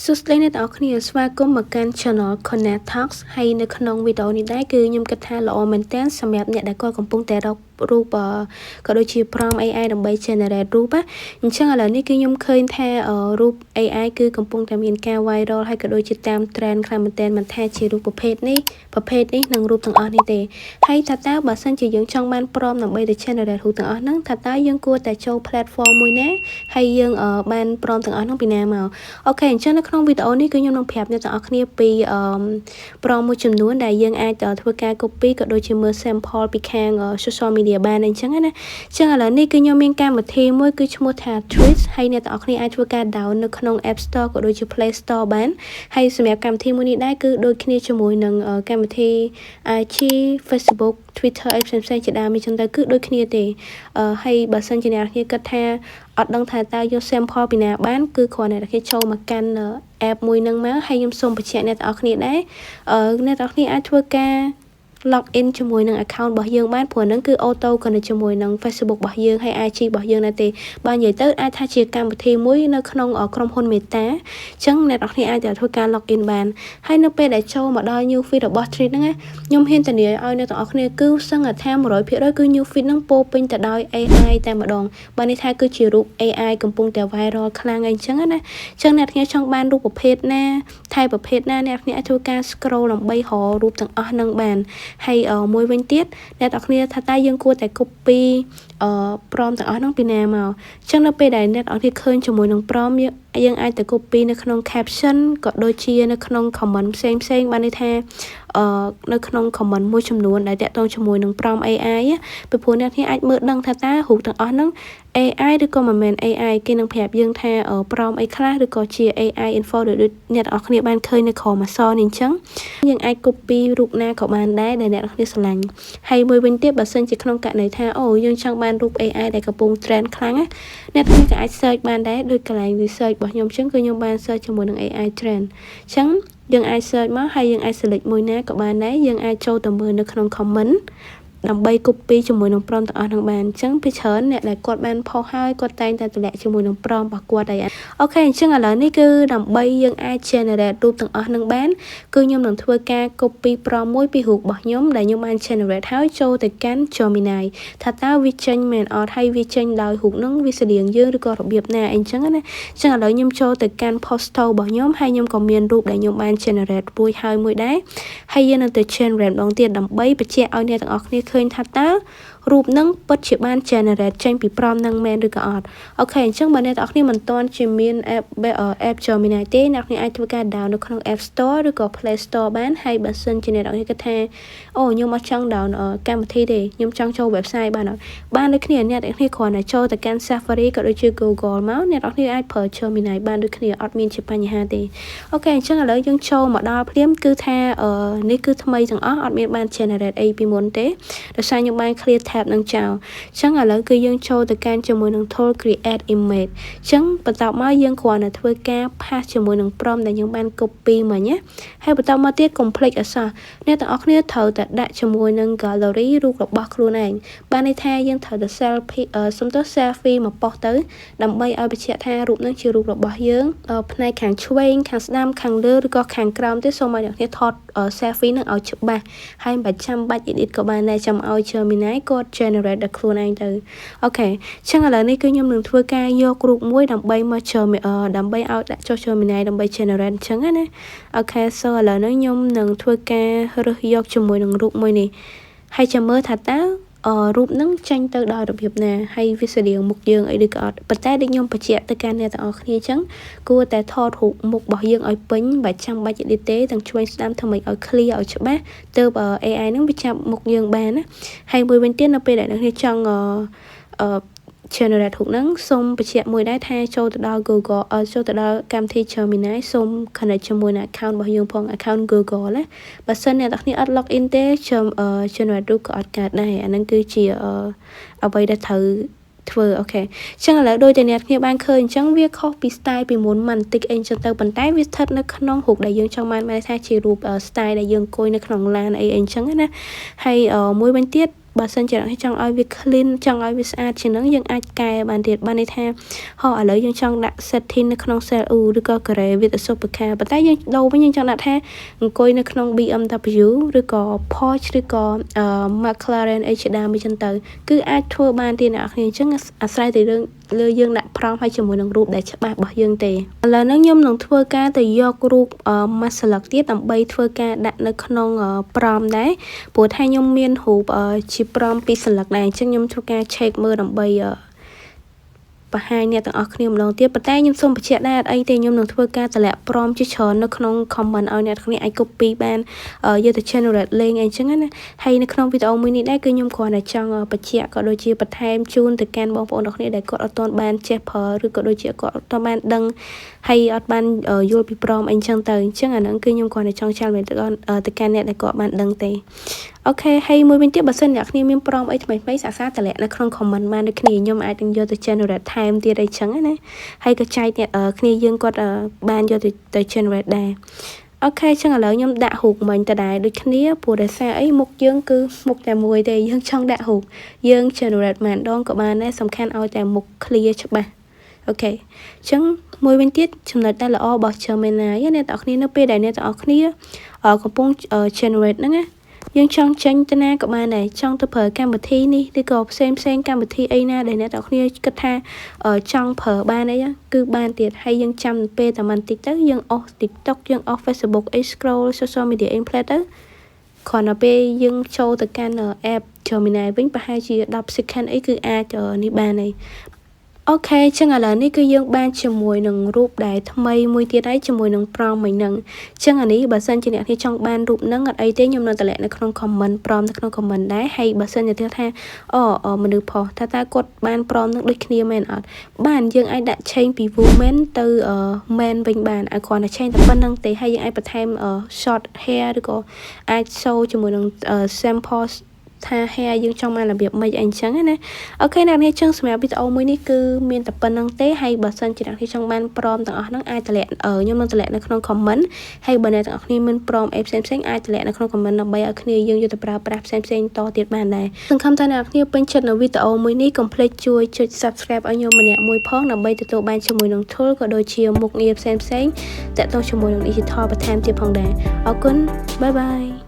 Sustain អ្នកទាំងអស់គ្នាស្វាគមន៍មកកាន់ Channel Connect Talks ហើយនៅក្នុងវីដេអូនេះដែរគឺខ្ញុំគិតថាល្អមែនទែនសម្រាប់អ្នកដែលគាត់កំពុងតែរករូបក៏ដូចជា prompt AI ដើម្បី generate រូបអញ្ចឹងឥឡូវនេះគឺខ្ញុំឃើញថារូប AI គឺកំពុងតែមានការ viral ហើយក៏ដូចជាតាម trend ខ្លាំងមែនទែនមិនថាជារូបប្រភេទនេះនិងរូបទាំងអស់នេះទេហើយថាតើបើសិនជាយើងចង់បាន prompt ដើម្បីទៅ generate រូបទាំងអស់ហ្នឹងថាតើយើងគួរតែចូល platform មួយណាហើយយើងបាន prompt ទាំងអស់ហ្នឹងពីណាមកអូខេអញ្ចឹងនៅក្នុងវីដេអូនេះគឺខ្ញុំនឹងប្រាប់អ្នកទាំងអស់គ្នាពីprompt មួយចំនួនដែលយើងអាចធ្វើការ copy ក៏ដូចជាមើល sample ពីខាង social media បានអញ្ចឹងណាអញ្ចឹងឥឡូវនេះគឺខ្ញុំមានកម្មវិធីមួយគឺឈ្មោះថា Twitch ហើយអ្នកទាំងអស់គ្នាអាចធ្វើការ down នៅក្នុង App Store ក៏ដូចជា Play Store បានហើយសម្រាប់កម្មវិធីមួយនេះដែរគឺដូចគ្នាជាមួយនឹងកម្មវិធី IG Facebook Twitter អីផ្សេងៗជាដើមអញ្ចឹងទៅគឺដូចគ្នាទេហើយបើសិនជាអ្នកគ្នាគិតថាអត់ដឹងថាតើយក sample ពីណាបានគឺគ្រាន់តែគេចូលមកកាន់ app មួយហ្នឹងមកហើយខ្ញុំសូមបញ្ជាក់អ្នកទាំងអស់គ្នាដែរអ្នកទាំងអស់គ្នាអាចធ្វើការlog in ជាមួយនឹង account របស់យើងបានព្រោះហ្នឹងគឺ auto connect ជាមួយនឹង Facebook របស់យើងហើយ IG របស់យើងដែរទេបើនិយាយទៅអាចថាជាកម្មវិធីមួយនៅក្នុងក្រុមហ៊ុន Meta អញ្ចឹងអ្នកនរគ្នាអាចធ្វើការ log in បានហើយនៅពេលដែលចូលមកដល់ new feed របស់ Threads ហ្នឹងខ្ញុំហ៊ានធានាឲ្យអ្នកទាំងអស់គ្នាគឺសឹងថា 100% គឺ new feed ហ្នឹងពោពេញទៅដោយ AI តែម្ដងបើនេះថាគឺជារូប AI កំពុងតែ viral ខ្លាំងអីអញ្ចឹងណាអញ្ចឹងអ្នកគ្នាចង់បានរូបប្រភេទណាថៃប្រភេទណាអ្នកគ្នាអាចធ្វើការ scroll ដើម្បីរករូបទាំងអស់ហ្នឹងបានហើយមួយវិញទៀតអ្នកទាំងគ្នាថាតើយើងគួរតែ copy prompt ទាំងអស់ហ្នឹងពីណាមកអញ្ចឹងនៅពេលដែលអ្នកទាំងគ្នាឃើញជាមួយនឹង prompt យើងអាចទៅ copy នៅក្នុង caption ក៏ដូចជានៅក្នុង comment ផ្សេងបានន័យថានៅក្នុង comment មួយចំនួនដែលតាក់ទងជាមួយនឹង prompt AI ពីព្រោះអ្នកគ្នាអាចមើលដឹងថាតើរូបទាំងអស់ហ្នឹង AI ឬក៏មិនមែន AI គេនឹងប្រាប់យើងថា prompt អីខ្លះឬក៏ជា AI info ដូចអ្នកទាំងអស់គ្នាបានឃើញនៅក្រោមអក្សរនេះអញ្ចឹងយើងអាច copy រូបណាក៏បានដែរដែលអ្នកទាំងគ្នាស្រឡាញ់ហើយមួយវិញទៀតបើសិនជាក្នុងករណីថាយើងចង់បានរូប AI ដែលកំពុង trend ខ្លាំងអ្នកទាំងគ្នាក៏អាច search បានដែរដូចកន្លែង research របស់ខ្ញុំអញ្ចឹងគឺខ្ញុំបាន search ជាមួយនឹង AI trend អញ្ចឹងយើងអាច search មកហើយយើងអាច select មួយណាក៏បានដែរយើងអាចចូលទៅមើលនៅក្នុង comment ដើម្បី copy ជាមួយនឹង prompt ទាំងអស់ហ្នឹងបានអញ្ចឹងពីច្រើនអ្នកដែលគាត់បានផុសហើយគាត់តែងតែតម្លាក់ជាមួយនឹង prompt របស់គាត់ហើយអូខេអញ្ចឹងឥឡូវនេះគឺដើម្បីយើងអាច generate រូបទាំងអស់ហ្នឹងបានគឺខ្ញុំនឹងធ្វើការ copy prompt មួយពីរូបរបស់ខ្ញុំដែលខ្ញុំបាន generate ហើយចូលទៅកាន់ Gemini ថាតើវាចេញមែនអត់ហើយវាចេញដោយរូបហ្នឹងវាស្តៀងយើងឬក៏របៀបណាអញ្ចឹងណាអញ្ចឹងឥឡូវខ្ញុំចូលទៅកាន់ poster របស់ខ្ញុំហើយខ្ញុំក៏មានរូបដែលខ្ញុំបាន generate រួចហើយមួយដែរហើយយើងនឹងទៅ generate ម្ដងទៀតដើម្បីបញ្ជាក់ឲ្យអ្នកទាំងអស់គ្នាឃើញថាតើរូបនឹងពិតជាបាន generate ចេញពី prompt នឹងមែនឬក៏អត់អូខេអញ្ចឹងបើអ្នកទាំងអស់គ្នាមិនទាន់ជាមាន app Gemini ទេអ្នកទាំងអស់គ្នាអាចធ្វើការ down នៅក្នុង App Store ឬក៏ Play Store បានហើយបើសិនជាអ្នកទាំងអស់គ្នាគិតថាខ្ញុំអត់ចង់ down កម្មវិធីទេខ្ញុំចង់ចូល website បានអត់បានដូចគ្នាអ្នកទាំងអស់គ្នាគ្រាន់តែចូលទៅកាន់ Safari ក៏ដូចជា Google មកអ្នកទាំងអស់គ្នាអាចប្រើ Gemini បានដូចគ្នាអត់មានជាបញ្ហាទេអូខេអញ្ចឹងឥឡូវយើងចូលមកដល់ភ្លាមគឺថានេះគឺថ្មីទាំងអស់អត់មានបាន generate អីពីមុនទេដោយសារខ្ញុំបាន clear tab នឹងចោលអញ្ចឹងឥឡូវគឺយើងចូលទៅកាន់ជាមួយនឹង tool create image អញ្ចឹងបន្ទាប់មកយើងគ្រាន់តែធ្វើការ pass ជាមួយនឹង prompt ដែលយើងបាន copy មកណាហើយបន្តមកទៀត complete អសោះអ្នកទាំងអស់គ្នាត្រូវតែដាក់ជាមួយនឹង gallery រូបរបស់ខ្លួនឯងបានន័យថាយើងត្រូវតែ selfie មកប៉ុសទៅដើម្បីឲ្យបញ្ជាក់ថារូបនឹងជារូបរបស់យើងផ្នែកខាងឆ្វេងខាងស្ដាំខាងលើឬក៏ខាងក្រោមទេសូមឲ្យអ្នកគ្នាថត selfie នឹងឲ្យច្បាស់ហើយមិនចាំបាច់ edit ក៏បានដែរចាំឲ្យ Gemini គាត់ generate ដល់ខ្លួនឯងទៅអូខេអញ្ចឹងឥឡូវនេះគឺខ្ញុំនឹងធ្វើការយករូបមួយដើម្បីមក ដើម្បីឲ្យដាក់ចុះ Gemini ដើម្បី generate អញ្ចឹងណាអូខេ so ឥឡូវនេះខ្ញុំនឹងធ្វើការរើសយកជាមួយនឹងរូបមួយនេះហើយចាំមើលថាតើរូបនឹងចេញទៅដោយរបៀបណាហើយវាស្តៀងមុខយើងអីឬក៏អត់ប៉ុន្តែដូចខ្ញុំបញ្ជាក់ទៅកាន់អ្នកទាំងអស់គ្នាអញ្ចឹងគួរតែថតរូបមុខរបស់យើងឲ្យពេញបើចាំបាច់ edit ទេទាំងឆ្វេងស្ដាំធ្វើម៉េចឲ្យ clear ឲ្យច្បាស់ទើប AI នឹងវាចាប់មុខយើងបានណាហើយមួយវិញទៀតនៅពេលដែលអ្នកគ្នាចង់generate រូបហ្នឹងសូមបញ្ជាក់មួយដែរថាចូលទៅដល់ Google ចូលទៅដល់កម្មវិធី Gemini សូម connect ជាមួយនឹង account របស់យើងផង account Google ណាបើសិនអ្នកទាំងគ្នាអត់ log in ទេ generate រូបក៏អត់កើតដែរអាហ្នឹងគឺជាអ្វីដែលត្រូវធ្វើអូខេអញ្ចឹងឥឡូវដូចតែអ្នកគ្នាបានឃើញអញ្ចឹងវាខុសពី style ពីមុនបន្តិចអីចឹងទៅប៉ុន្តែវាស្ថិតនៅក្នុងរូបដែលយើងចង់បានថាជារូប style ដែលយើងអង្គុយនៅក្នុងឡានអីអញ្ចឹងណាហើយមួយវិញទៀត បើសិនជាអ្នកចង់ឲ្យវា clean ចង់ឲ្យវាស្អាតជាងហ្នឹងយើងអាចកែបានទៀតបានន័យថាហោឥឡូវយើងចង់ដាក់ setting នៅក្នុង cell U ឬក៏ gray with a supercar ប៉ុន្តែយើងដូរវិញយើងចង់ដាក់ថាអង្គុយនៅក្នុង BMW ឬក៏ Porsche ឬក៏ McLaren អីជាដើមអញ្ចឹងទៅគឺអាចធ្វើបានទៀតអ្នកនរអញ្ចឹងអាស្រ័យទៅលើយើងដាក់ប្រំឲ្យជាមួយនឹងរូបដែលច្បាស់របស់យើងទេឥឡូវហ្នឹងខ្ញុំនឹងធ្វើការទៅយករូបមួយស្លឹកទៀតដើម្បីធ្វើការដាក់នៅក្នុងប្រំដែរព្រោះថាខ្ញុំមានរូបជាប្រំពីរស្លឹកដែរអញ្ចឹងខ្ញុំធ្វើការ check មើលដើម្បីបង្ហាញអ្នកទាំងអស់គ្នាម្ដងទៀតប៉ុន្តែខ្ញុំសូមបញ្ជាក់ដែរអីទេខ្ញុំនឹងធ្វើការតម្លាក់ព្រមជាច្រើននៅក្នុង comment ឲ្យអ្នកទាំងគ្នាអាច copy បានយកទៅ generate លេងអីចឹងណាហើយនៅក្នុងវីដេអូមួយនេះដែរគឺខ្ញុំគ្រាន់តែចង់បញ្ជាក់ក៏ដូចជាបន្ថែមជូនទៅកាន់បងប្អូនទាំងគ្នាដែលគាត់អត់ទាន់បានចេះប្រើឬក៏ដូចជាគាត់អត់ទាន់បានដឹងហើយអត់បានយល់ពីព្រមអីចឹងទៅអញ្ចឹងអាហ្នឹងគឺខ្ញុំគ្រាន់តែចង់ចែករំលែកទៅកាន់អ្នកដែលគាត់បានដឹងទេអូខេហើយមួយវិញទៀតបើសិនអ្នកគ្នាមានព្រមអីថ្មីៗសាកតម្លាក់នៅក្នុង comment បានដូចគ្នាខ្ញុំអាចនឹងយកទៅ generate ថែមទៀតអីចឹងណាហើយក៏ចែកអ្នកគ្នាយើងគាត់បានយកទៅ generate ដែរអូខេចឹងឥឡូវខ្ញុំដាក់រូបមិញតដែរដូចគ្នាព្រោះដោយសារអីមុខយើងគឺមុខតែមួយទេយើងចង់ដាក់រូបយើង generate ម្ដងក៏បានដែរសំខាន់ឲ្យតែមុខ clear ច្បាស់អូខេអញ្ចឹងមួយវិញទៀតចំណុចដែលល្អរបស់ Gemini អ្នកទាំងអស់គ្នានៅពេលដែលអ្នកទាំងអស់គ្នាកំពុង generate ហ្នឹងណាយើងចង់ចេញទៅណាក៏បានដែរចង់ទៅប្រើកម្មវិធីនេះឬក៏ផ្សេងកម្មវិធីអីណាដែលអ្នកទាំងគ្នាគិតថាចង់ប្រើបានអីគឺបានទៀតហើយយើងចាំពេលតែបន្តិចទៅយើងអស់ TikTok យើងអស់ Facebook អី scroll social media អីផ្លែទៅគ្រាន់តែពេលយើងចូលទៅកាន់ app Gemini វិញប្រហែលជា10 second អីគឺអាចនេះបានហើយអូខេចឹងឥឡូវនេះគឺយើងបានជាមួយនឹងរូបដែលថ្មីមួយទៀតហើយជាមួយនឹងប្រមមិញហ្នឹងចឹងអានេះបើសិនជាអ្នកនេះចង់បានរូបហ្នឹងអត់អីទេខ្ញុំនៅតម្លាក់នៅក្នុង comment ប្រមនៅក្នុង comment ដែរហើយបើសិនជាថាមនុស្សផុសថាតើគាត់បានប្រមនឹងដូចគ្នាមែនអត់បានយើងអាចដាក់ change ពី woman ទៅ man វិញបានឲ្យគ្រាន់តែ change តែប៉ុណ្្នឹងទេហើយយើងអាចបន្ថែម short hair ឬក៏អាច show ជាមួយនឹង sampleថា hair យើងចង់បានរបៀបម៉េចអីចឹងណាអូខេអ្នកនាងចឹងសម្រាប់វីដេអូមួយនេះគឺមានតែប៉ុណ្្នឹងទេហើយបើសិនជាអ្នកនាងចង់បានព្រមទាំងអស់ហ្នឹងអាចតម្លាក់ខ្ញុំនឹងតម្លាក់នៅក្នុង comment ហើយបើអ្នកទាំងអស់គ្នាមានព្រមអីផ្សេងអាចតម្លាក់នៅក្នុង comment ដើម្បីឲ្យគ្នាយើងយកទៅប្រើប្រាស់ផ្សេងតទៀតបានដែរសង្ឃឹមថាអ្នកនាងពេញចិត្តនៅវីដេអូមួយនេះកុំភ្លេចជួយចុច subscribe ឲ្យខ្ញុំម្នាក់មួយផងដើម្បីទទួលបានជាមួយនឹង tool ក៏ដូចជាមុខងារផ្សេងតាក់ទងជាមួយនឹង digital បន្ថែមទៀតផងដែរអរគុណបាយបាយ